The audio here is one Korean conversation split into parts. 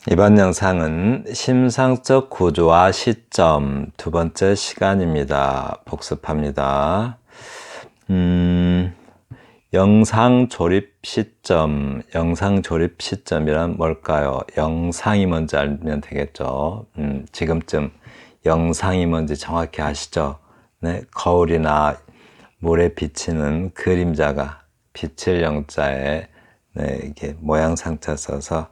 이번 영상은 심상적 구조와 시점 두 번째 시간입니다. 복습합니다. 영상 조립 시점이란 뭘까요? 영상이 뭔지 알면 되겠죠. 지금쯤 영상이 뭔지 정확히 아시죠? 네, 거울이나 물에 비치는 그림자가 빛을 영자에 이렇게 모양상자 써서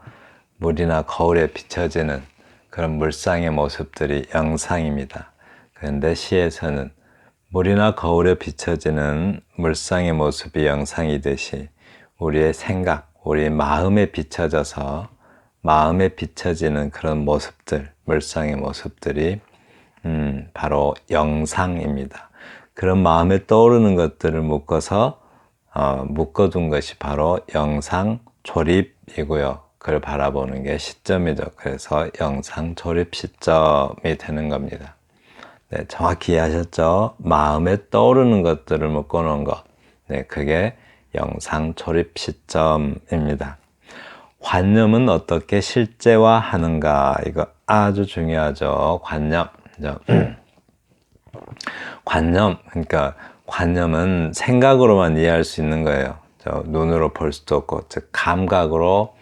물이나 거울에 비춰지는 그런 물상의 모습들이 영상입니다. 그런데 시에서는 물이나 거울에 비춰지는 물상의 모습이 영상이듯이 우리의 생각, 우리의 마음에 비춰져서 마음에 비춰지는 그런 모습들, 물상의 모습들이 바로 영상입니다. 그런 마음에 떠오르는 것들을 묶어둔 것이 바로 영상 조립이고요. 그걸 바라보는 게 시점이죠. 그래서 영상 조립 시점이 되는 겁니다. 네, 정확히 이해하셨죠? 마음에 떠오르는 것들을 묶어놓은 것. 네, 그게 영상 조립 시점입니다. 관념은 어떻게 실제화하는가? 이거 아주 중요하죠. 관념. 관념, 그러니까 관념은 생각으로만 이해할 수 있는 거예요. 눈으로 볼 수도 없고, 즉 감각으로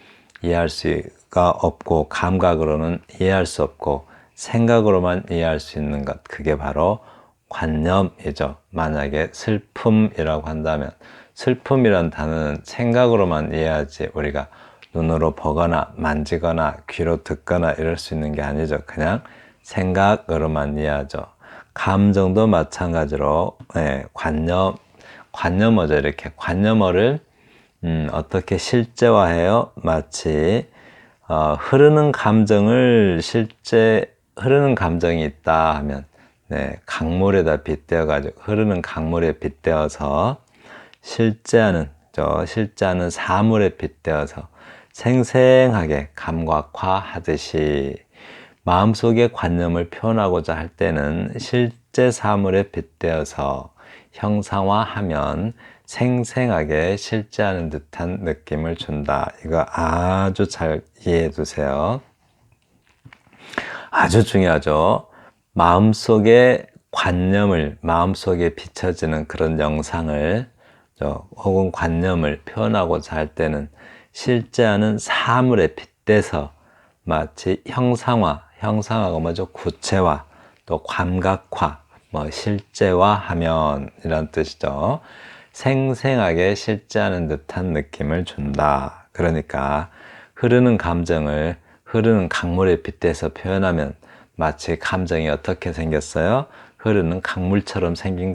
이해할 수가 없고, 감각으로는 이해할 수 없고, 생각으로만 이해할 수 있는 것, 그게 바로 관념이죠. 만약에 슬픔이라고 한다면, 슬픔이란 단어는 생각으로만 이해하지 우리가 눈으로 보거나 만지거나 귀로 듣거나 이럴 수 있는 게 아니죠. 그냥 생각으로만 이해하죠. 감정도 마찬가지로 관념어죠. 이렇게 관념어를 어떻게 실제화해요? 마치 흐르는 감정이 있다 하면 강물에다 빗대어가지고 흐르는 강물에 빗대어서 실제하는 사물에 빗대어서 생생하게 감각화하듯이 마음속의 관념을 표현하고자 할 때는 실제 사물에 빗대어서 형상화하면 생생하게 실제하는 듯한 느낌을 준다. 이거 아주 잘 이해해 두세요. 아주 중요하죠. 마음속의 관념을, 마음속에 비춰지는 그런 영상을 혹은 관념을 표현하고자 할 때는 실제하는 사물에 빗대서 마치 형상화가 뭐죠? 구체화, 또 감각화, 실제화하면 이런 뜻이죠. 생생하게 실제하는 듯한 느낌을 준다. 그러니까 흐르는 감정을 흐르는 강물에 빗대서 표현하면 마치 감정이 어떻게 생겼어요? 흐르는 강물처럼 생긴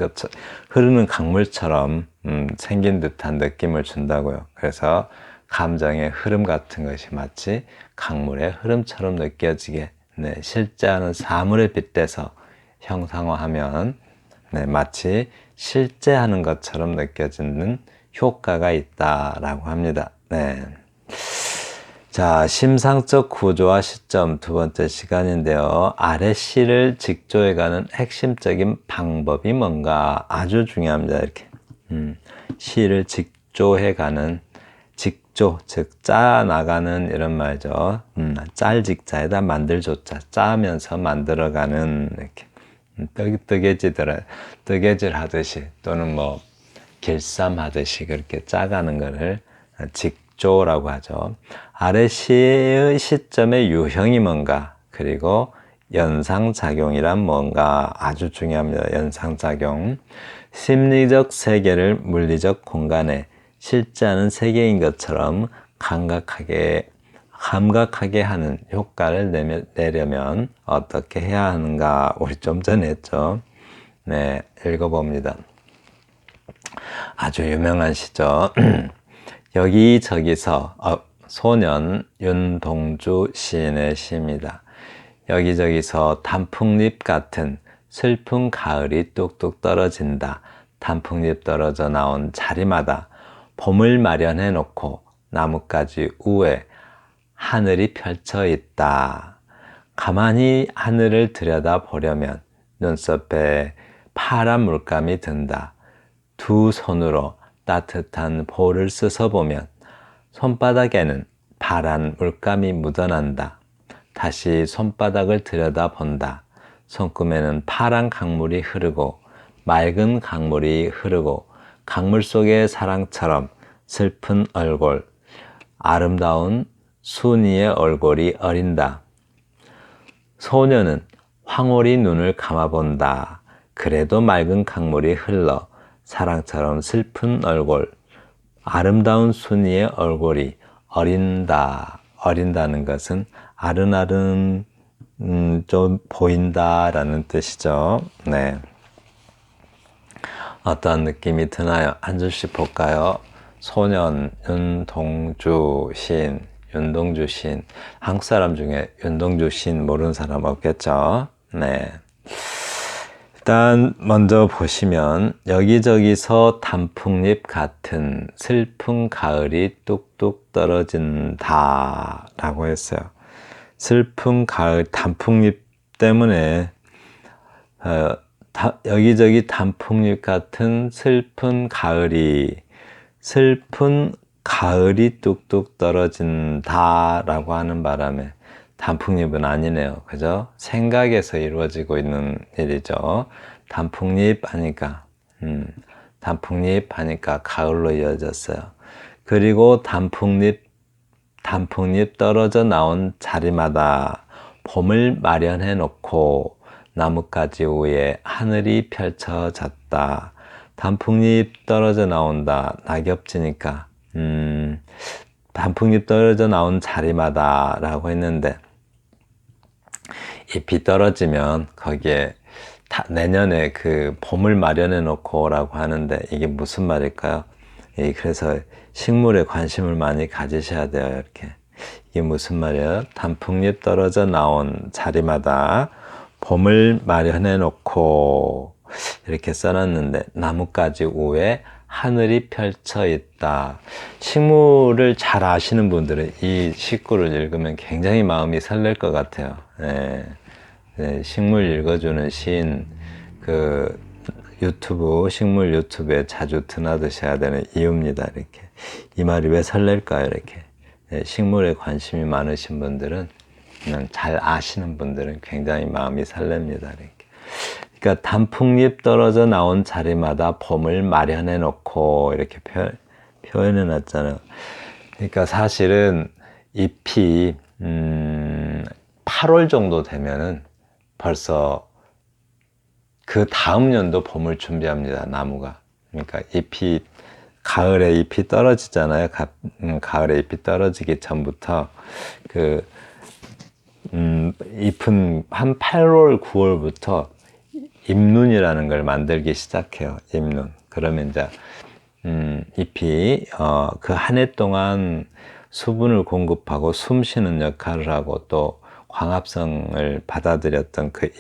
듯한 느낌을 준다고요. 그래서 감정의 흐름 같은 것이 마치 강물의 흐름처럼 느껴지게 실제하는 사물에 빗대서 형상화하면 마치 실제하는 것처럼 느껴지는 효과가 있다라고 합니다. 자, 심상적 구조와 시점 두 번째 시간인데요. 아래 시를 직조해가는 핵심적인 방법이 뭔가 아주 중요합니다. 이렇게 시를 직조해가는 즉 짜나가는 이런 말이죠. 짤직자에다 만들조자 짜면서 만들어가는 이렇게 뜨개질 하듯이 또는 길쌈하듯이 그렇게 짜가는 것을 직조라고 하죠. 아래 시의 시점의 유형이 뭔가, 그리고 연상작용이란 뭔가 아주 중요합니다. 연상작용. 심리적 세계를 물리적 공간에 실제하는 세계인 것처럼 감각하게 하는 효과를 내려면 어떻게 해야 하는가? 우리 좀 전에 했죠. 읽어봅니다. 아주 유명한 시죠. 여기저기서 소년 윤동주 시인의 시입니다. 여기저기서 단풍잎 같은 슬픈 가을이 뚝뚝 떨어진다. 단풍잎 떨어져 나온 자리마다 봄을 마련해 놓고 나뭇가지 우에 하늘이 펼쳐 있다. 가만히 하늘을 들여다보려면 눈썹에 파란 물감이 든다. 두 손으로 따뜻한 볼을 씻어보면 손바닥에는 파란 물감이 묻어난다. 다시 손바닥을 들여다본다. 손금에는 파란 강물이 흐르고 맑은 강물이 흐르고 강물 속의 사랑처럼 슬픈 얼굴, 아름다운 순이의 얼굴이 어린다. 소녀는 황홀히 눈을 감아본다. 그래도 맑은 강물이 흘러 사랑처럼 슬픈 얼굴, 아름다운 순이의 얼굴이 어린다. 어린다는 것은 아른아른 좀 보인다라는 뜻이죠. 네. 어떤 느낌이 드나요? 한 줄씩 볼까요? 소년, 윤동주 시인, 윤동주 시인. 한국 사람 중에 윤동주 시인 모르는 사람 없겠죠? 네. 일단 먼저 보시면 여기저기서 단풍잎 같은 슬픈 가을이 뚝뚝 떨어진다 라고 했어요. 슬픈 가을 단풍잎 때문에 여기저기 단풍잎 같은 슬픈 가을이 뚝뚝 떨어진다 라고 하는 바람에 단풍잎은 아니네요. 그죠? 생각에서 이루어지고 있는 일이죠. 단풍잎 하니까 가을로 이어졌어요. 그리고 단풍잎 떨어져 나온 자리마다 봄을 마련해 놓고 나뭇가지 위에 하늘이 펼쳐졌다. 단풍잎 떨어져 나온다. 낙엽지니까 단풍잎 떨어져 나온 자리마다 라고 했는데 잎이 떨어지면 거기에 내년에 그 봄을 마련해 놓고 라고 하는데 이게 무슨 말일까요? 그래서 식물에 관심을 많이 가지셔야 돼요. 이렇게 이게 무슨 말이에요? 단풍잎 떨어져 나온 자리마다 봄을 마련해 놓고 이렇게 써놨는데 나뭇가지 위에 하늘이 펼쳐 있다. 식물을 잘 아시는 분들은 이 식구를 읽으면 굉장히 마음이 설렐 것 같아요. 네. 네, 식물 읽어주는 시인 그 식물 유튜브에 자주 드나드셔야 되는 이유입니다. 이렇게 이 말이 왜 설렐까요? 이렇게 네, 식물에 관심이 많으신 분들은 잘 아시는 분들은 굉장히 마음이 설렙니다. 이렇게. 그러니까 단풍잎 떨어져 나온 자리마다 봄을 마련해 놓고 이렇게 표현해 놨잖아요. 그러니까 사실은 잎이 8월 정도 되면은 벌써 그 다음 연도 봄을 준비합니다. 나무가. 그러니까 가을에 잎이 떨어지잖아요. 가을에 잎이 떨어지기 전부터 잎은 한 8월, 9월부터 잎눈이라는 걸 만들기 시작해요. 잎눈. 그러면 이제 잎이 그 한 해 동안 수분을 공급하고 숨 쉬는 역할을 하고 또 광합성을 받아들였던 그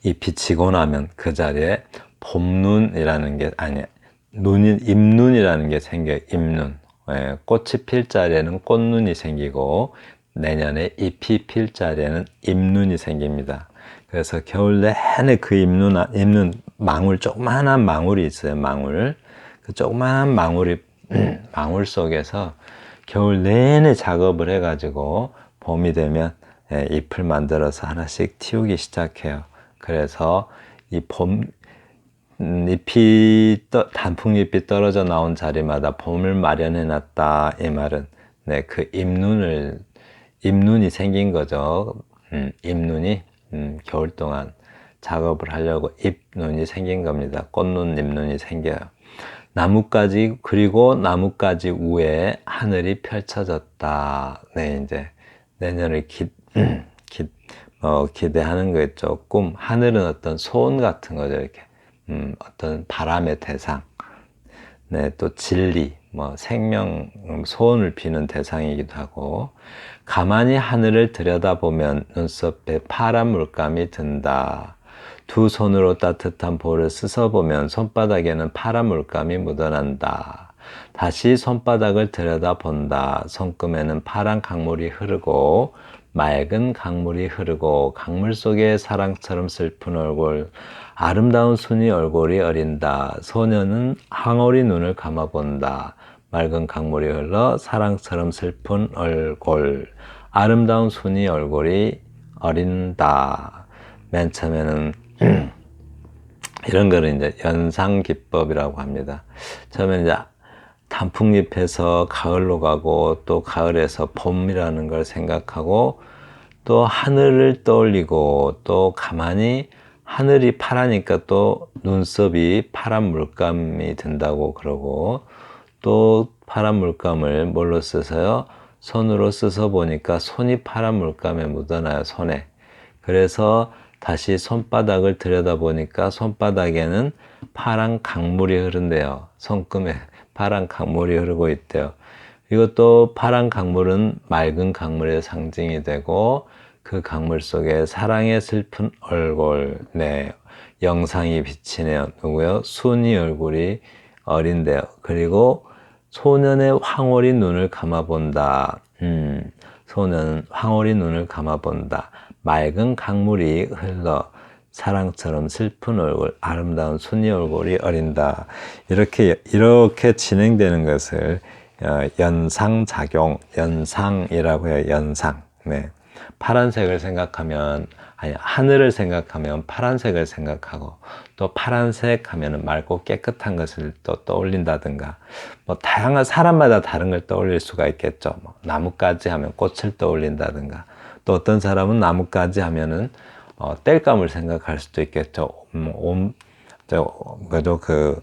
잎이 지고 나면 그 자리에 봄눈이라는 게 잎눈이라는 게 생겨요. 잎눈. 예, 꽃이 필 자리에는 꽃눈이 생기고 내년에 잎이 필 자리에는 잎눈이 생깁니다. 그래서 겨울 내내 그 잎눈 망울, 조그마한 망울이 있어요. 망울. 그 조그마한 망울 속에서 겨울 내내 작업을 해가지고 봄이 되면 잎을 만들어서 하나씩 틔우기 시작해요. 그래서 이 단풍잎이 떨어져 나온 자리마다 봄을 마련해 놨다. 이 말은 그 잎눈이 생긴 거죠. 잎눈이 겨울 동안 작업을 하려고 잎눈이 생긴 겁니다. 꽃눈, 잎눈이 생겨요. 그리고 나뭇가지 위에 하늘이 펼쳐졌다. 네, 이제 내년을 기대하는 거겠죠. 하늘은 어떤 소원 같은 거죠. 이렇게 어떤 바람의 대상, 네, 또 진리, 생명, 소원을 비는 대상이기도 하고, 가만히 하늘을 들여다보면 눈썹에 파란 물감이 든다. 두 손으로 따뜻한 볼을 씻어보면 손바닥에는 파란 물감이 묻어난다. 다시 손바닥을 들여다본다. 손금에는 파란 강물이 흐르고 맑은 강물이 흐르고 강물 속에 사랑처럼 슬픈 얼굴, 아름다운 순이 얼굴이 어린다. 소녀는 황홀히 눈을 감아본다. 맑은 강물이 흘러 사랑처럼 슬픈 얼굴, 아름다운 순이 얼굴이 어린다. 맨 처음에는 이런 거를 이제 연상기법이라고 합니다. 처음에 이제 단풍잎에서 가을로 가고 또 가을에서 봄이라는 걸 생각하고 또 하늘을 떠올리고 또 가만히 하늘이 파라니까 또 눈썹이 파란 물감이 든다고 그러고 또 파란 물감을 뭘로 써서요? 손으로 써서 보니까 손이 파란 물감에 묻어나요, 손에. 그래서 다시 손바닥을 들여다보니까 손바닥에는 파란 강물이 흐른대요. 손금에 파란 강물이 흐르고 있대요. 이것도 파란 강물은 맑은 강물의 상징이 되고 그 강물 속에 사랑의 슬픈 얼굴, 네, 영상이 비치네요. 누구요? 순이 얼굴이 어린데요. 그리고 소년의 황홀히 눈을 감아본다. 소년은 황홀히 눈을 감아본다. 맑은 강물이 흘러 사랑처럼 슬픈 얼굴, 아름다운 순이 얼굴이 어린다. 이렇게 진행되는 것을 연상작용, 연상이라고 해요. 연상. 네. 파란색을 생각하면, 아니, 하늘을 생각하면 파란색을 생각하고, 또 파란색 하면 맑고 깨끗한 것을 또 떠올린다든가, 뭐, 다양한 사람마다 다른 걸 떠올릴 수가 있겠죠. 뭐, 나뭇가지 하면 꽃을 떠올린다든가, 또 어떤 사람은 나뭇가지 하면은, 땔감을 생각할 수도 있겠죠. 그래도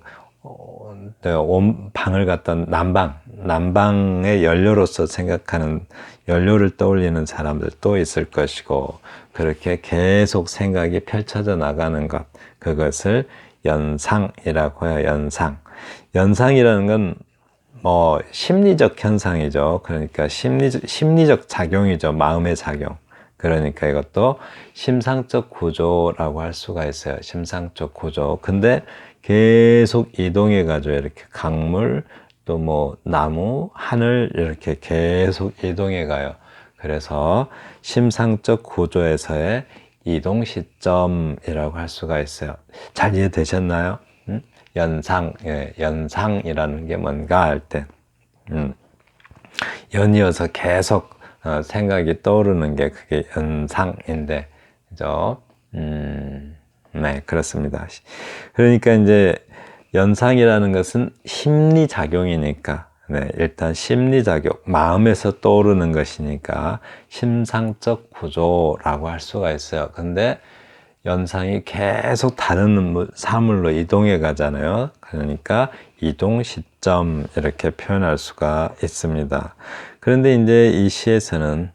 온 방을 갖다 난방의 연료로서 생각하는 연료를 떠올리는 사람들도 있을 것이고 그렇게 계속 생각이 펼쳐져 나가는 것 그것을 연상이라고 해요. 연상이라는 건 뭐 심리적 현상이죠. 그러니까 심리적 작용이죠. 마음의 작용. 그러니까 이것도 심상적 구조라고 할 수가 있어요. 심상적 구조. 근데 계속 이동해 가지고 이렇게 강물 또 뭐 나무, 하늘 이렇게 계속 이동해 가요. 그래서 심상적 구조에서의 이동 시점이라고 할 수가 있어요. 잘 이해되셨나요? 연상이라는 게 뭔가 할 때, 연이어서 계속 생각이 떠오르는 게 그게 연상인데, 그죠? 네, 그렇습니다. 그러니까 이제 연상이라는 것은 심리작용이니까, 네, 일단 심리작용, 마음에서 떠오르는 것이니까 심상적 구조라고 할 수가 있어요. 근데 연상이 계속 다른 사물로 이동해 가잖아요. 그러니까 이동 시점 이렇게 표현할 수가 있습니다. 그런데 이제 이 시에서는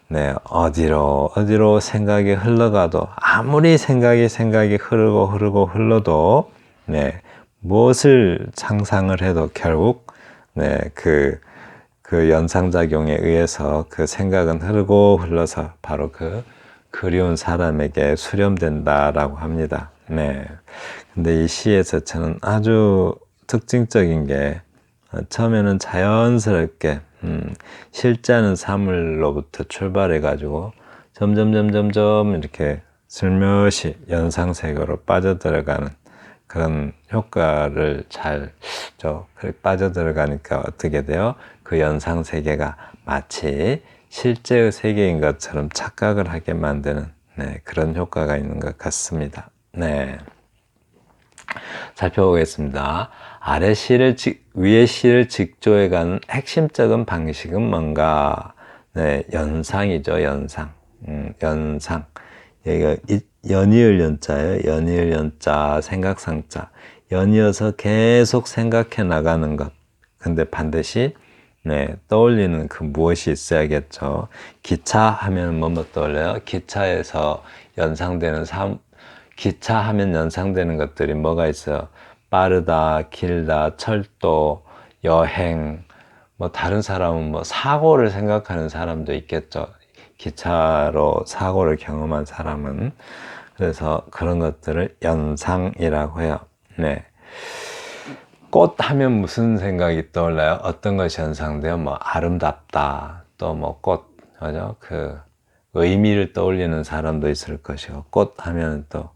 네, 어디로 생각이 흘러가도 아무리 생각이 흘러도 네, 무엇을 상상을 해도 결국 네, 그 연상작용에 의해서 그 생각은 흘러서 바로 그 그리운 사람에게 수렴된다라고 합니다. 네. 근데 이 시에서 저는 아주 특징적인 게 처음에는 자연스럽게 실제 하는 사물로부터 출발해 가지고 점점 이렇게 슬며시 연상세계로 빠져들어가는 그런 효과를 그렇게 빠져들어가니까 어떻게 돼요? 그 연상세계가 마치 실제의 세계인 것처럼 착각을 하게 만드는 네, 그런 효과가 있는 것 같습니다. 네. 살펴보겠습니다. 위에 시를 직조해가는 핵심적인 방식은 뭔가? 네, 연상이죠, 연상. 연상. 여기가 연이을 연자예요. 연이을 연자, 생각상자. 연이어서 계속 생각해 나가는 것. 근데 반드시 네, 떠올리는 그 무엇이 있어야겠죠. 기차 하면 뭐 떠올려요? 기차 하면 연상되는 것들이 뭐가 있어요? 빠르다, 길다, 철도, 여행, 뭐 다른 사람은 뭐 사고를 생각하는 사람도 있겠죠. 기차로 사고를 경험한 사람은. 그래서 그런 것들을 연상이라고 해요. 네. 꽃 하면 무슨 생각이 떠올라요? 어떤 것이 연상돼요? 뭐 아름답다, 또 뭐 꽃, 그죠? 의미를 떠올리는 사람도 있을 것이고, 꽃 하면 또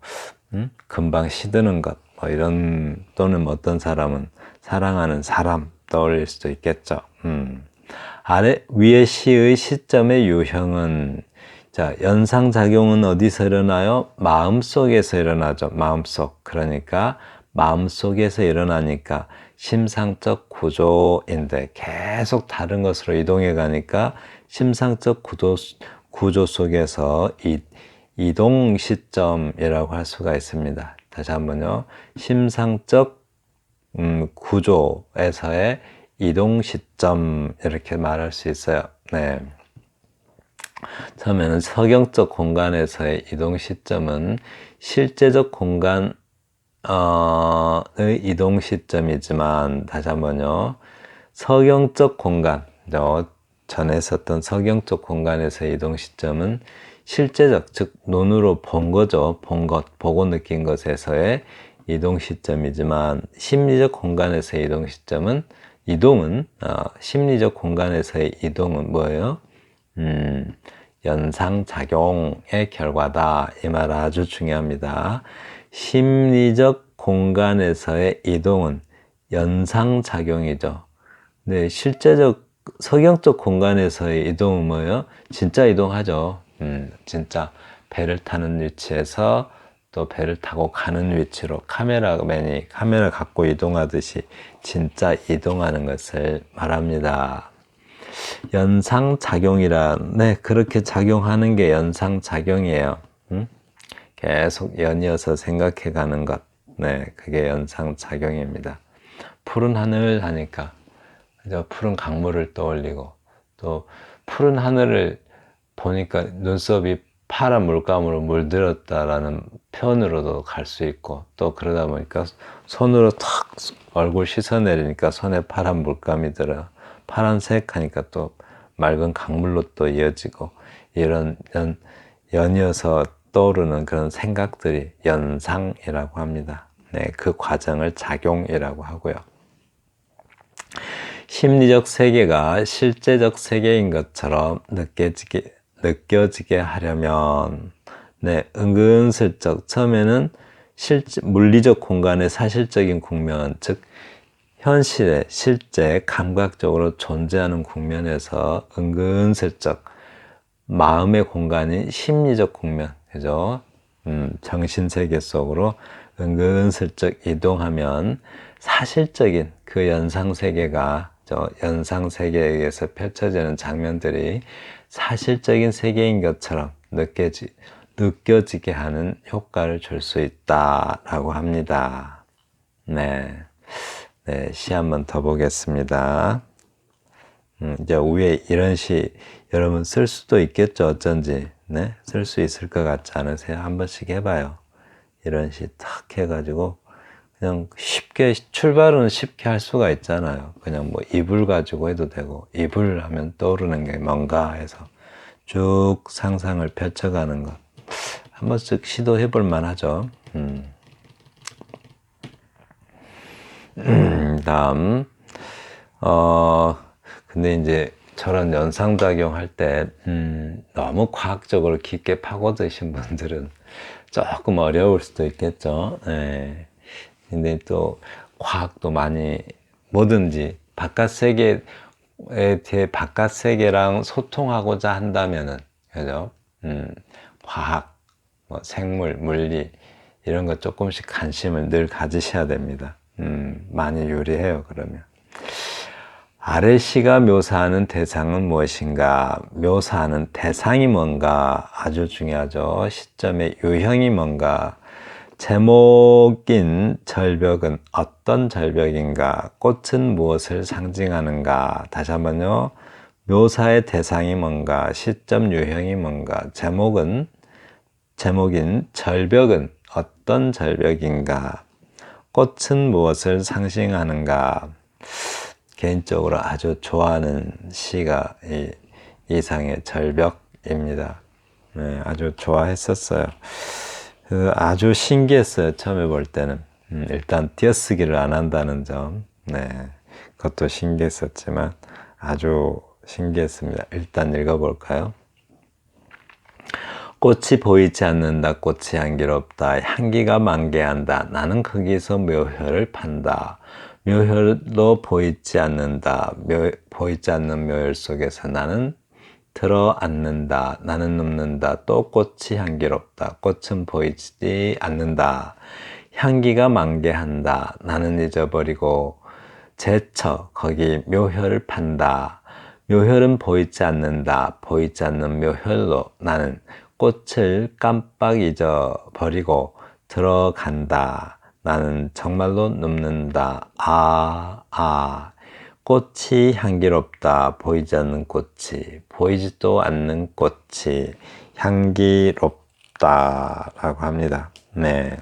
금방 시드는 것, 뭐 이런, 또는 어떤 사람은 사랑하는 사람, 떠올릴 수도 있겠죠. 위의 시의 시점의 유형은, 자, 연상작용은 어디서 일어나요? 마음속에서 일어나죠. 마음속. 그러니까 마음속에서 일어나니까 심상적 구조인데 계속 다른 것으로 이동해 가니까 심상적 구조 속에서 이동 시점이라고 할 수가 있습니다. 다시 한번요. 심상적 구조에서의 이동 시점, 이렇게 말할 수 있어요. 네. 처음에는 서경적 공간에서의 이동 시점은 실제적 공간의 이동 시점이지만, 다시 한번요. 서경적 공간, 전에 썼던 서경적 공간에서의 이동 시점은 실제적, 즉 눈으로 본 거죠. 본 것, 보고 느낀 것에서의 이동 시점이지만, 심리적 공간에서의 이동은 심리적 공간에서의 이동은 뭐예요? 연상작용의 결과다. 이 말 아주 중요합니다. 심리적 공간에서의 이동은 연상작용이죠. 네, 실제적 서경적 공간에서의 이동은 뭐예요? 진짜 이동하죠. 진짜 배를 타는 위치에서 또 배를 타고 가는 위치로 카메라맨이 카메라 갖고 이동하듯이 진짜 이동하는 것을 말합니다. 연상작용이란, 그렇게 작용하는 게 연상작용이에요. 계속 연이어서 생각해 가는 것. 그게 연상작용입니다. 푸른 하늘 하니까, 그죠? 푸른 강물을 떠올리고, 또 푸른 하늘을 보니까 눈썹이 파란 물감으로 물들었다라는 표현으로도 갈 수 있고, 또 그러다 보니까 손으로 탁 얼굴 씻어내리니까 손에 파란 물감이 들어요. 파란색 하니까 또 맑은 강물로 또 이어지고, 이런 연이어서 떠오르는 그런 생각들이 연상이라고 합니다. 그 과정을 작용이라고 하고요. 심리적 세계가 실제적 세계인 것처럼 느껴지게 하려면, 은근슬쩍 처음에는 물리적 공간의 사실적인 국면, 즉 현실에 실제 감각적으로 존재하는 국면에서 은근슬쩍 마음의 공간인 심리적 국면, 그죠? 정신세계 속으로 은근슬쩍 이동하면 사실적인 그 연상세계가, 연상세계에 의해서 펼쳐지는 장면들이 사실적인 세계인 것처럼 느껴지게 하는 효과를 줄 수 있다라고 합니다. 시 한번 더 보겠습니다. 이제 위에 이런 시 여러분 쓸 수도 있겠죠, 어쩐지. 쓸 수 있을 것 같지 않으세요? 한 번씩 해봐요. 이런 시 탁 해가지고 그냥 쉽게, 출발은 쉽게 할 수가 있잖아요. 그냥 뭐 이불 가지고 해도 되고, 이불 하면 떠오르는 게 뭔가 해서 쭉 상상을 펼쳐가는 것. 한 번씩 시도해 볼 만하죠. 다음, 근데 이제 저런 연상작용 할 때, 너무 과학적으로 깊게 파고드신 분들은 조금 어려울 수도 있겠죠. 근데 또 과학도 많이, 뭐든지 바깥 세계에 대해 바깥 세계랑 소통하고자 한다면은, 그죠? 과학, 뭐 생물, 물리, 이런 거 조금씩 관심을 늘 가지셔야 됩니다. 많이 유리해요, 그러면. 아래 시가 묘사하는 대상은 무엇인가? 묘사하는 대상이 뭔가 아주 중요하죠. 시점의 유형이 뭔가? 제목인 절벽은 어떤 절벽인가? 꽃은 무엇을 상징하는가? 다시 한번요. 묘사의 대상이 뭔가? 시점 유형이 뭔가? 제목인 절벽은 어떤 절벽인가? 꽃은 무엇을 상징하는가? 개인적으로 아주 좋아하는 시가 이 이상의 절벽입니다. 아주 좋아했었어요. 아주 신기했어요. 처음에 볼 때는. 일단 띄어쓰기를 안 한다는 점, 그것도 신기했었지만 아주 신기했습니다. 일단 읽어볼까요? 꽃이 보이지 않는다. 꽃이 향기롭다. 향기가 만개한다. 나는 거기서 묘혈을 판다. 묘혈로 보이지 않는다. 보이지 않는 묘혈 속에서 나는 들어앉는다. 나는 눕는다. 또 꽃이 향기롭다. 꽃은 보이지 않는다. 향기가 만개한다. 나는 잊어버리고 제처 거기 묘혈을 판다. 묘혈은 보이지 않는다. 보이지 않는 묘혈로 나는 꽃을 깜빡 잊어버리고 들어간다. 나는 정말로 눕는다. 꽃이 향기롭다. 보이지 않는 꽃이, 보이지도 않는 꽃이 향기롭다. 라고 합니다. 네.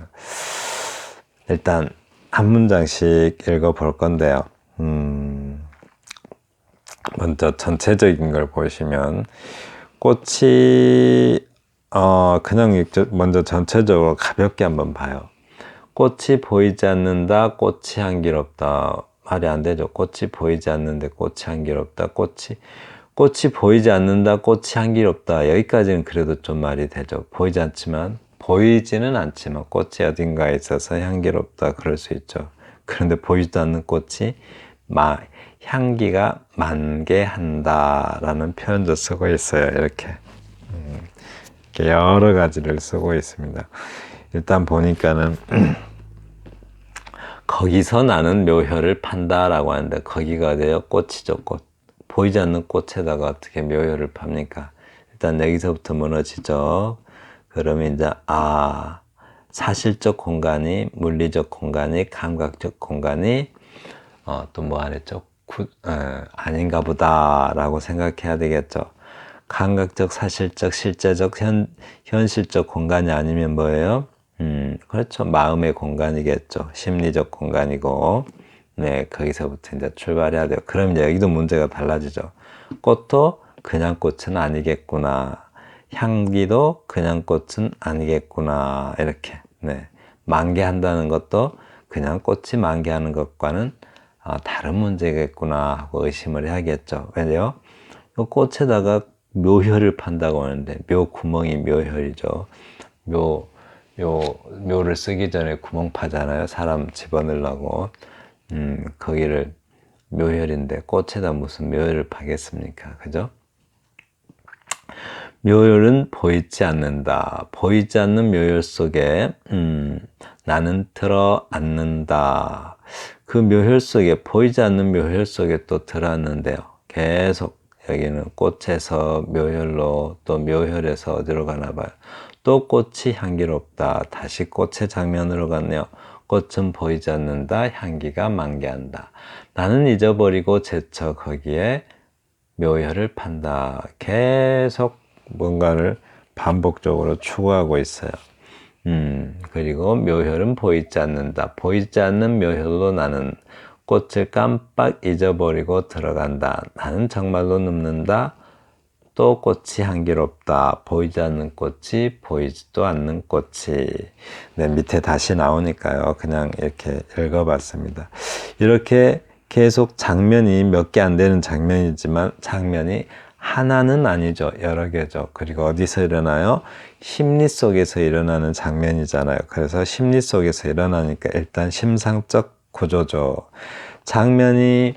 일단, 한 문장씩 읽어 볼 건데요. 먼저 전체적인 걸 보시면, 꽃이, 그냥 먼저 전체적으로 가볍게 한번 봐요. 꽃이 보이지 않는다. 꽃이 향기롭다. 말이 안 되죠. 꽃이 보이지 않는데 꽃이 향기롭다. 꽃이 보이지 않는다. 꽃이 향기롭다. 여기까지는 그래도 좀 말이 되죠. 보이지는 않지만 꽃이 어딘가에 있어서 향기롭다. 그럴 수 있죠. 그런데 보이지도 않는 꽃이 향기가 만개한다. 라는 표현도 쓰고 있어요. 이렇게 여러 가지를 쓰고 있습니다. 일단 보니까는 거기서 나는 묘혈을 판다라고 하는데 거기가 어디예요? 꽃이죠. 꽃. 보이지 않는 꽃에다가 어떻게 묘혈을 팝니까? 일단 여기서부터 무너지죠. 그러면 이제 사실적 공간이, 물리적 공간이, 감각적 공간이 또 뭐 하랬죠? 아닌가 보다라고 생각해야 되겠죠. 감각적, 사실적, 실제적, 현실적 공간이 아니면 뭐예요? 그렇죠. 마음의 공간이겠죠. 심리적 공간이고, 네, 거기서부터 이제 출발해야 돼요. 그럼 이제 여기도 문제가 달라지죠. 꽃도 그냥 꽃은 아니겠구나. 향기도 그냥 꽃은 아니겠구나. 이렇게, 네. 만개한다는 것도 그냥 꽃이 만개하는 것과는 다른 문제겠구나 하고 의심을 해야겠죠. 왜냐요? 이 꽃에다가 묘혈을 판다고 하는데, 묘구멍이 묘혈이죠. 묘를 쓰기 전에 구멍 파잖아요. 사람 집어넣으려고. 거기를 묘혈인데 꽃에다 무슨 묘혈을 파겠습니까? 그죠? 묘혈은 보이지 않는다. 보이지 않는 묘혈 속에 나는 들어앉는다. 그 묘혈 속에, 보이지 않는 묘혈 속에 또 들어앉는데요. 계속 여기는 꽃에서 묘혈로, 또 묘혈에서 어디로 가나 봐요. 또 꽃이 향기롭다. 다시 꽃의 장면으로 갔네요. 꽃은 보이지 않는다. 향기가 만개한다. 나는 잊어버리고 제쳐 거기에 묘혈을 판다. 계속 뭔가를 반복적으로 추구하고 있어요. 그리고 묘혈은 보이지 않는다. 보이지 않는 묘혈로 나는 꽃을 깜빡 잊어버리고 들어간다. 나는 정말로 눕는다. 또 꽃이 향기롭다. 보이지 않는 꽃이 보이지도 않는 꽃이. 네, 밑에 다시 나오니까요. 그냥 이렇게 읽어봤습니다. 이렇게 계속 장면이 몇 개 안 되는 장면이지만 장면이 하나는 아니죠. 여러 개죠. 그리고 어디서 일어나요? 심리 속에서 일어나는 장면이잖아요. 그래서 심리 속에서 일어나니까 일단 심상적 구조죠. 장면이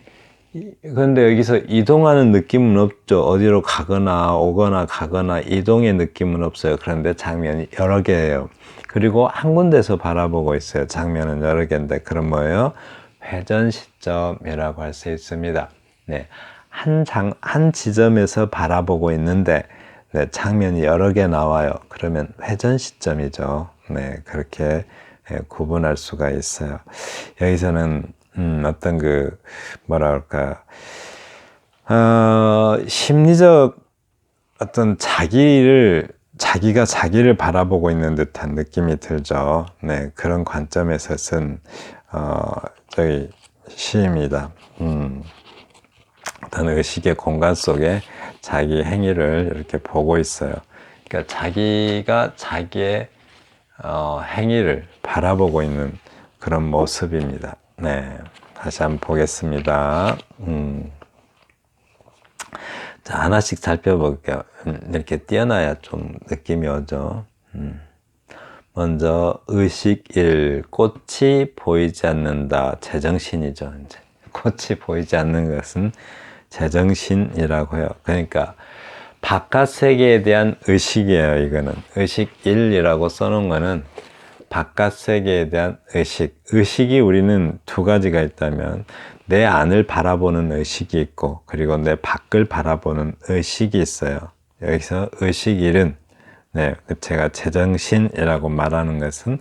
그런데 여기서 이동하는 느낌은 없죠. 어디로 가거나 오거나 가거나 이동의 느낌은 없어요. 그런데 장면이 여러 개예요. 그리고 한 군데서 바라보고 있어요. 장면은 여러 개인데 그럼 뭐예요? 회전 시점이라고 할 수 있습니다. 네, 한 지점에서 바라보고 있는데 네, 장면이 여러 개 나와요. 그러면 회전 시점이죠. 네, 그렇게 구분할 수가 있어요. 여기서는 어떤 심리적 어떤 자기가 자기를 바라보고 있는 듯한 느낌이 들죠. 네, 그런 관점에서 쓴, 시입니다. 어떤 의식의 공간 속에 자기 행위를 이렇게 보고 있어요. 그러니까 자기가 자기의 행위를 바라보고 있는 그런 모습입니다. 네, 다시 한번 보겠습니다. 자, 하나씩 살펴볼게요. 이렇게 띄어놔야 좀 느낌이 오죠. 먼저 의식일, 꽃이 보이지 않는다. 제정신이죠. 이제 꽃이 보이지 않는 것은 제정신이라고 해요. 그러니까 바깥 세계에 대한 의식이에요. 이거는 의식일이라고 써놓은 거는 바깥 세계에 대한 의식. 의식이 우리는 두 가지가 있다면 내 안을 바라보는 의식이 있고 그리고 내 밖을 바라보는 의식이 있어요. 여기서 의식일은 제가 제정신이라고 말하는 것은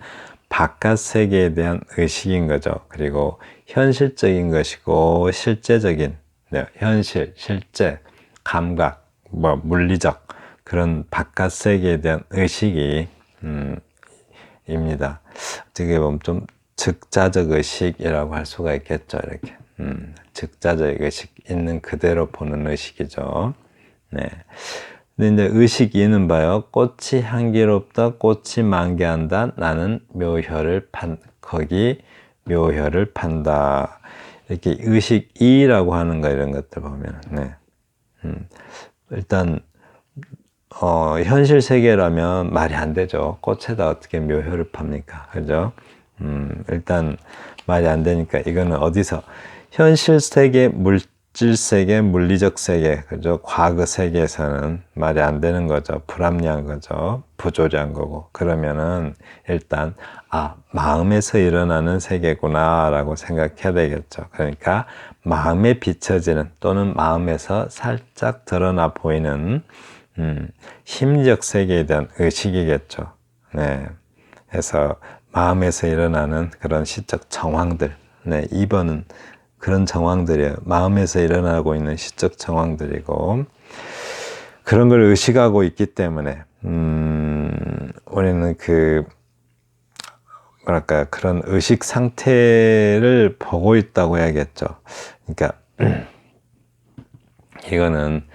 바깥 세계에 대한 의식인 거죠. 그리고 현실적인 것이고 실제적인 현실, 실제, 감각, 물리적 그런 바깥 세계에 대한 의식이 입니다. 어떻게 보면 좀 즉자적 의식이라고 할 수가 있겠죠. 이렇게 즉자적 의식 있는 그대로 보는 의식이죠. 네. 근데 이제 의식 2는 봐요. 꽃이 향기롭다, 꽃이 만개한다. 나는 거기 묘혈을 판다. 이렇게 의식 2라고 하는 거 이런 것들 보면, 네. 일단 현실 세계라면 말이 안 되죠. 꽃에다 어떻게 묘혈을 팝니까? 그죠? 일단 말이 안 되니까 이거는 어디서 현실 세계, 물질 세계, 물리적 세계, 그죠? 과거 세계에서는 말이 안 되는 거죠. 불합리한 거죠. 부조리한 거고. 그러면은 일단 마음에서 일어나는 세계구나라고 생각해야 되겠죠. 그러니까 마음에 비춰지는 또는 마음에서 살짝 드러나 보이는 심리적 세계에 대한 의식이겠죠. 네. 그래서 마음에서 일어나는 그런 시적 정황들. 네. 2번은 그런 정황들이에요. 마음에서 일어나고 있는 시적 정황들이고, 그런 걸 의식하고 있기 때문에, 우리는 그런 의식 상태를 보고 있다고 해야겠죠. 그러니까, 이거는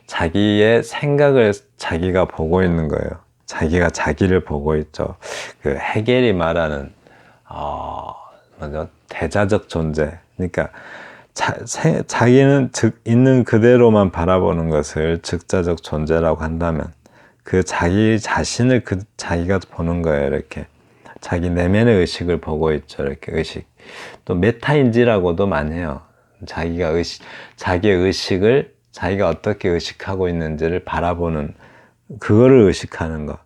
자기의 생각을 자기가 보고 있는 거예요. 자기가 자기를 보고 있죠. 헤겔이 말하는 대자적 존재. 그러니까 자기는 있는 그대로만 바라보는 것을 즉자적 존재라고 한다면 자기 자신을 자기가 보는 거예요. 이렇게 자기 내면의 의식을 보고 있죠. 이렇게 의식. 또 메타인지라고도 많이 해요. 자기의 의식을 자기가 어떻게 의식하고 있는지를 바라보는 그거를 의식하는 거.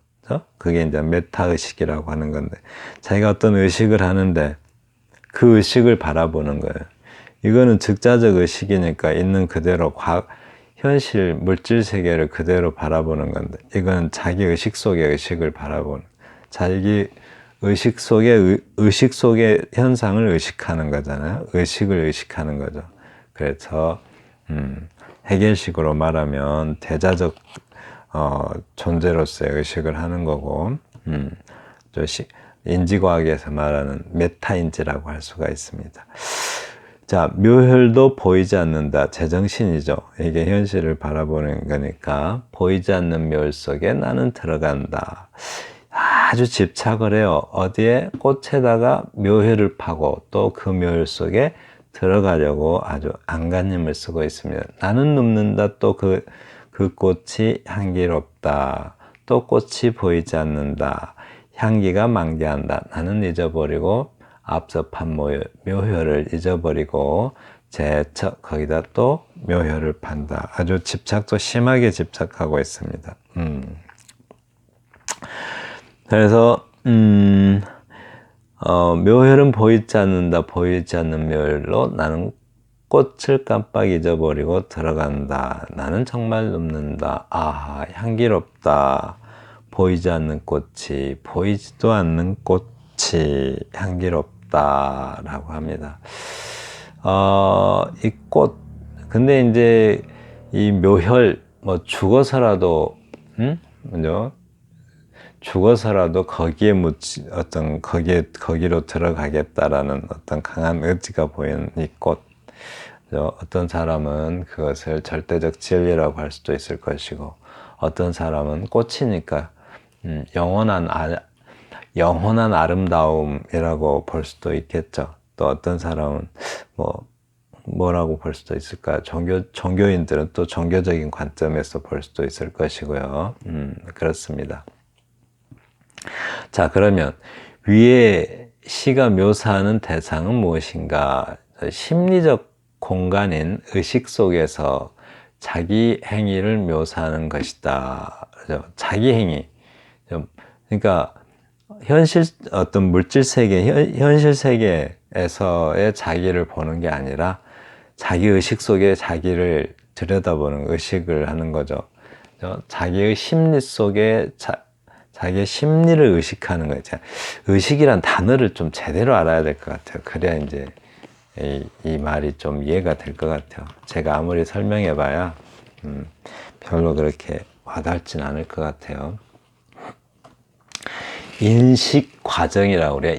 그게 이제 메타의식이라고 하는 건데 자기가 어떤 의식을 하는데 그 의식을 바라보는 거예요. 이거는 즉자적 의식이니까 있는 그대로 현실 물질 세계를 그대로 바라보는 건데 이건 자기 의식 속의 의식을 바라보는 자기 의식 속의 현상을 의식하는 거잖아요. 의식을 의식하는 거죠. 그래서 헤겔식으로 말하면 대자적 존재로서의 의식을 하는 거고 인지과학에서 말하는 메타인지라고 할 수가 있습니다. 자, 묘혈도 보이지 않는다. 제정신이죠. 이게 현실을 바라보는 거니까 보이지 않는 묘혈 속에 나는 들어간다. 아주 집착을 해요. 어디에? 꽃에다가 묘혈을 파고 또 그 묘혈 속에 들어가려고 아주 안간힘을 쓰고 있습니다. 나는 눕는다. 또 그 꽃이 향기롭다. 또 꽃이 보이지 않는다. 향기가 만개한다. 나는 잊어버리고 앞서 판 묘혈을 잊어버리고 거기다 또 묘혈을 판다. 아주 집착도 심하게 집착하고 있습니다. 그래서 묘혈은 보이지 않는다. 보이지 않는 묘혈로 나는 꽃을 깜빡 잊어버리고 들어간다. 나는 정말 눕는다. 아하, 향기롭다. 보이지 않는 꽃이, 보이지도 않는 꽃이 향기롭다라고 합니다. 이 꽃, 근데 이제 이 묘혈, 죽어서라도, 죽어서라도 거기에 거기로 들어가겠다라는 어떤 강한 의지가 보이는 이 꽃. 어떤 사람은 그것을 절대적 진리라고 할 수도 있을 것이고, 어떤 사람은 꽃이니까, 영원한 아름다움이라고 볼 수도 있겠죠. 또 어떤 사람은, 뭐라고 볼 수도 있을까요? 종교인들은 또 종교적인 관점에서 볼 수도 있을 것이고요. 그렇습니다. 자, 그러면 위에 시가 묘사하는 대상은 무엇인가? 심리적 공간인 의식 속에서 자기 행위를 묘사하는 것이다. 그죠? 자기 행위. 그러니까 현실 어떤 물질 세계, 현실 세계에서의 자기를 보는 게 아니라 자기 의식 속에 자기를 들여다보는 의식을 하는 거죠. 자기의 심리 속에 자기의 심리를 의식하는 거예요. 의식이란 단어를 좀 제대로 알아야 될 것 같아요. 그래야 이제 이 말이 좀 이해가 될 것 같아요. 제가 아무리 설명해 봐야 별로 그렇게 와닿지는 않을 것 같아요. 인식 과정이라고 그래요.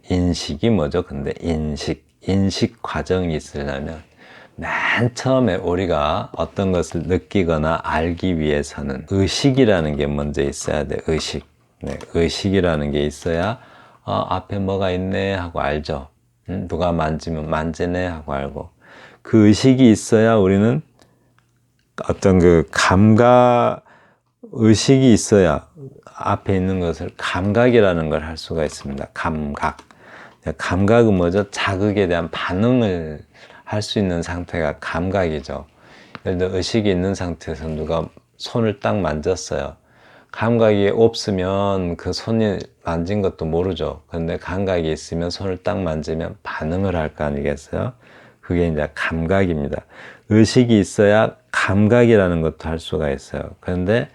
인식이 뭐죠? 근데 인식 과정이 있으려면 맨 처음에 우리가 어떤 것을 느끼거나 알기 위해서는 의식이라는 게 먼저 있어야 돼. 의식. 네, 의식이라는 게 있어야 앞에 뭐가 있네 하고 알죠. 누가 만지면 만지네 하고 알고. 그 의식이 있어야 우리는 어떤 그 감각, 의식이 있어야 앞에 있는 것을 감각이라는 걸 할 수가 있습니다. 감각. 감각은 뭐죠? 자극에 대한 반응을 할 수 있는 상태가 감각이죠. 예를 들어 의식이 있는 상태에서 누가 손을 딱 만졌어요. 감각이 없으면 그 손이 만진 것도 모르죠. 그런데 감각이 있으면 손을 딱 만지면 반응을 할 거 아니겠어요? 그게 이제 감각입니다. 의식이 있어야 감각이라는 것도 할 수가 있어요. 그런데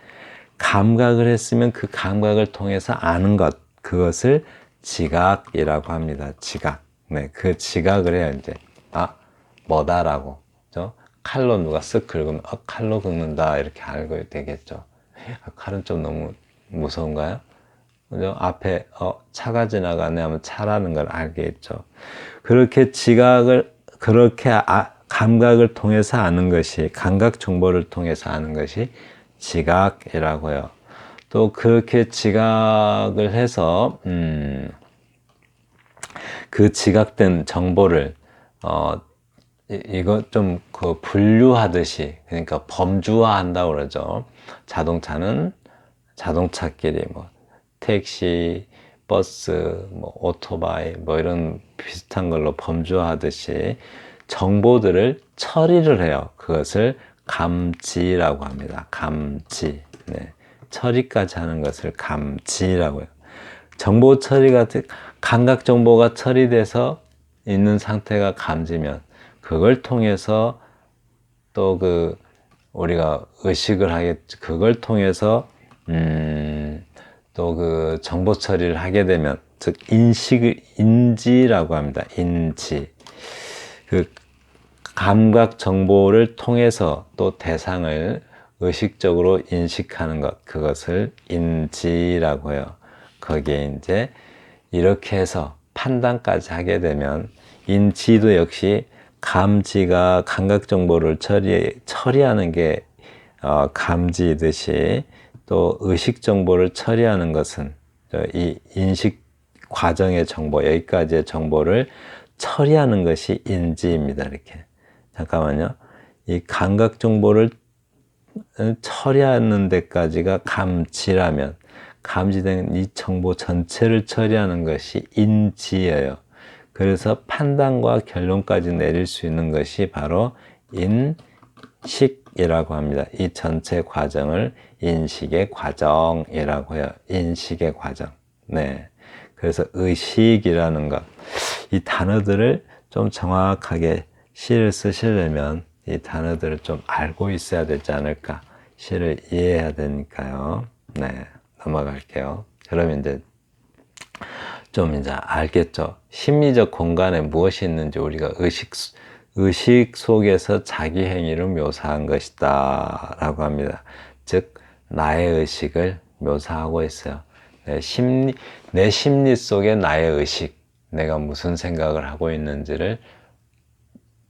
감각을 했으면 그 감각을 통해서 아는 것, 그것을 지각이라고 합니다. 지각. 네, 그 지각을 해야 이제, 뭐다라고. 그죠? 칼로 누가 쓱 긁으면, 칼로 긁는다. 이렇게 알고 되겠죠. 칼은 좀 너무 무서운가요? 그죠? 앞에, 차가 지나가네 하면 차라는 걸 알겠죠. 그렇게 지각을, 그렇게 감각을 통해서 아는 것이, 감각 정보를 통해서 아는 것이 지각이라고요. 또 그렇게 지각을 해서 그 지각된 정보를 이거 좀 그 분류하듯이, 그러니까 범주화한다고 그러죠. 자동차는 자동차끼리 뭐 택시, 버스, 뭐 오토바이 뭐 이런 비슷한 걸로 범주화하듯이 정보들을 처리를 해요. 그것을 감지라고 합니다. 감지. 네. 처리까지 하는 것을 감지라고 해요. 정보 처리가, 감각 정보가 처리돼서 있는 상태가 감지면 그걸 통해서 또 우리가 의식을 하겠지. 그걸 통해서 또 그 정보 처리를 하게 되면, 즉 인지라고 합니다. 인지. 그 감각 정보를 통해서 또 대상을 의식적으로 인식하는 것, 그것을 인지라고 해요. 거기에 이제 이렇게 해서 판단까지 하게 되면, 인지도 역시 감지가 감각 정보를 처리하는 게 감지이듯이, 또 의식 정보를 처리하는 것은 이 인식 과정의 정보, 여기까지의 정보를 처리하는 것이 인지입니다. 이렇게. 잠깐만요. 이 감각 정보를 처리하는 데까지가 감지라면, 감지된 이 정보 전체를 처리하는 것이 인지예요. 그래서 판단과 결론까지 내릴 수 있는 것이 바로 인식이라고 합니다. 이 전체 과정을 인식의 과정이라고 해요. 인식의 과정. 네. 그래서 의식이라는 것, 이 단어들을 좀 정확하게 시를 쓰시려면 이 단어들을 좀 알고 있어야 되지 않을까. 시를 이해해야 되니까요. 네, 넘어갈게요. 그러면 이제 좀 이제 알겠죠. 심리적 공간에 무엇이 있는지 우리가 의식 속에서 자기 행위를 묘사한 것이다 라고 합니다. 즉 나의 의식을 묘사하고 있어요. 내 심리 속에 나의 의식, 내가 무슨 생각을 하고 있는지를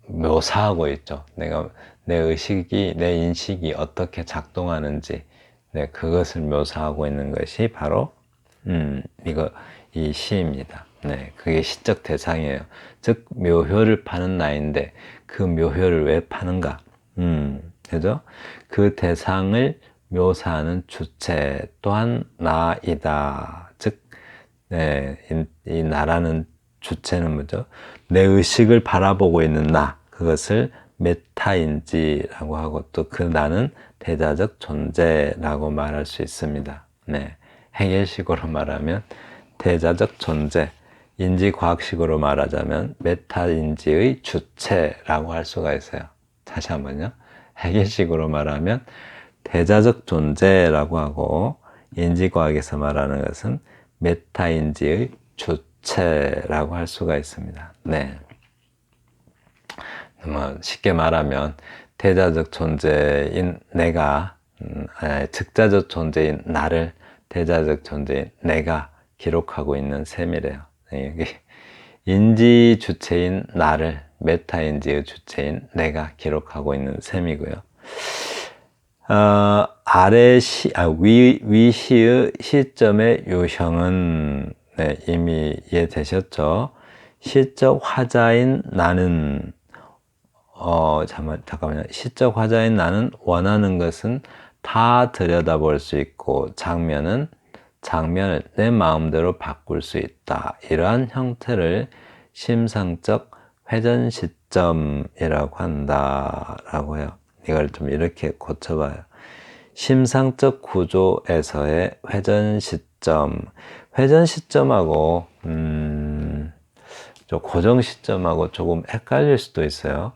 묘사하고 있죠. 내 의식이, 내 인식이 어떻게 작동하는지, 그것을 묘사하고 있는 것이 바로 이 시입니다. 네, 그게 시적 대상이에요. 즉 묘효를 파는 나인데 그 묘효를 왜 파는가? 그죠? 그 대상을 묘사하는 주체 또한 나이다. 즉, 네, 이 나라는 주체는 뭐죠? 내 의식을 바라보고 있는 나, 그것을 메타인지라고 하고 또 그 나는 대자적 존재라고 말할 수 있습니다. 네, 해겔식으로 말하면 대자적 존재, 인지과학식으로 말하자면 메타인지의 주체라고 할 수가 있어요. 다시 한번요. 해겔식으로 말하면 대자적 존재라고 하고 인지과학에서 말하는 것은 메타인지의 주체라고 할 수가 있습니다. 네. 쉽게 말하면 대자적 존재인 내가, 즉자적 존재인 나를 대자적 존재인 내가 기록하고 있는 셈이래요. 여기 인지 주체인 나를 메타인지의 주체인 내가 기록하고 있는 셈이고요. 위 시의 시점의 유형은 네, 이미 이해되셨죠? 시적 화자인 나는 잠깐만요. 시적 화자인 나는 원하는 것은 다 들여다볼 수 있고 장면을 내 마음대로 바꿀 수 있다. 이러한 형태를 심상적 회전 시점이라고 한다라고 해요. 이걸 좀 이렇게 고쳐봐요. 심상적 구조에서의 회전 시점. 회전 시점하고 고정 시점하고 조금 헷갈릴 수도 있어요.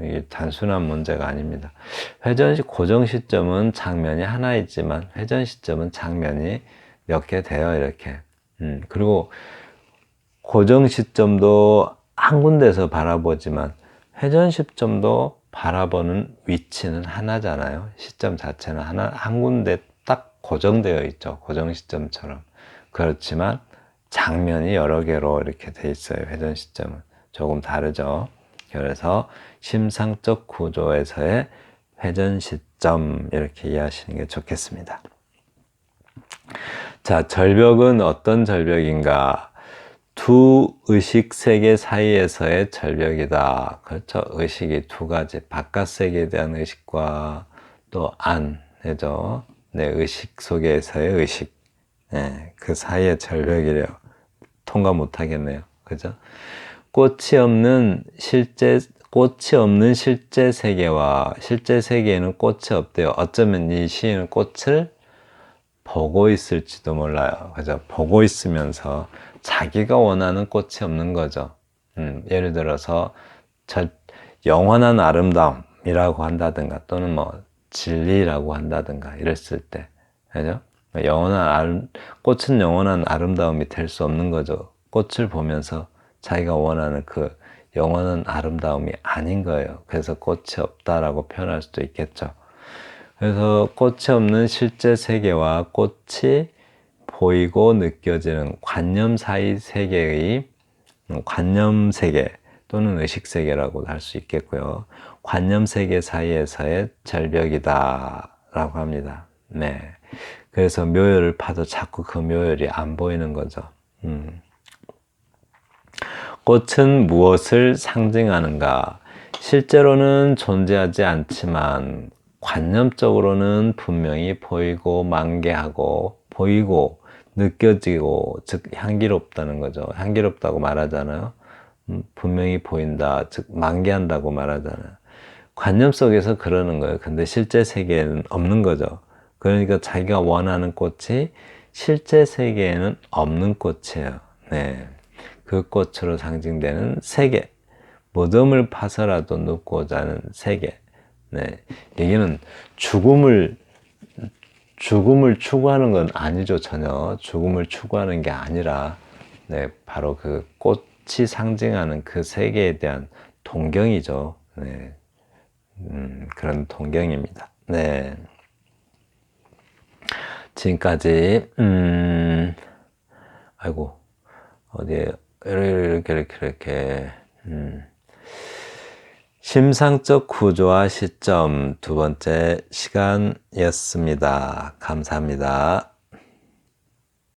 이게 단순한 문제가 아닙니다. 고정 시점은 장면이 하나 있지만 회전 시점은 장면이 몇 개 돼요, 이렇게. 그리고 고정 시점도 한 군데서 바라보지만 회전 시점도 바라보는 위치는 하나잖아요. 시점 자체는 한 군데 딱 고정되어 있죠. 고정 시점처럼. 그렇지만 장면이 여러 개로 이렇게 돼 있어요. 회전 시점은 조금 다르죠. 그래서 심상적 구조에서의 회전 시점 이렇게 이해하시는 게 좋겠습니다. 자, 절벽은 어떤 절벽인가? 두 의식 세계 사이에서의 절벽이다. 그렇죠. 의식이 두 가지. 바깥 세계에 대한 의식과 또 안이죠. 내 의식 속에서의 의식. 네, 그 사이의 절벽이래요. 통과 못 하겠네요. 그죠? 꽃이 없는 실제 세계와 실제 세계에는 꽃이 없대요. 어쩌면 이 시인은 꽃을 보고 있을지도 몰라요. 그죠? 보고 있으면서 자기가 원하는 꽃이 없는 거죠. 예를 들어서 영원한 아름다움이라고 한다든가 또는 진리라고 한다든가 이랬을 때, 그죠? 꽃은 영원한 아름다움이 될 수 없는 거죠. 꽃을 보면서 자기가 원하는 그 영원한 아름다움이 아닌 거예요. 그래서 꽃이 없다라고 표현할 수도 있겠죠. 그래서 꽃이 없는 실제 세계와 꽃이 보이고 느껴지는 관념 사이 세계의 관념 세계 또는 의식 세계라고 할 수 있겠고요. 관념 세계 사이에서의 절벽이다라고 합니다. 네. 그래서 묘열을 파도 자꾸 그 묘열이 안 보이는 거죠. 꽃은 무엇을 상징하는가? 실제로는 존재하지 않지만 관념적으로는 분명히 보이고 만개하고 보이고 느껴지고 즉 향기롭다는 거죠. 향기롭다고 말하잖아요. 분명히 보인다, 즉 만개한다고 말하잖아요. 관념 속에서 그러는 거예요. 근데 실제 세계에는 없는 거죠. 그러니까 자기가 원하는 꽃이 실제 세계에는 없는 꽃이에요. 네. 그 꽃으로 상징되는 세계, 무덤을 파서라도 눕고자 하는 세계. 네. 여기는 죽음을 추구하는 건 아니죠, 전혀. 죽음을 추구하는 게 아니라, 네, 바로 그 꽃이 상징하는 그 세계에 대한 동경이죠. 네. 그런 동경입니다. 네. 지금까지, 아이고, 어디에, 이렇게. 심상적 구조와 시점 두 번째 시간이었습니다. 감사합니다.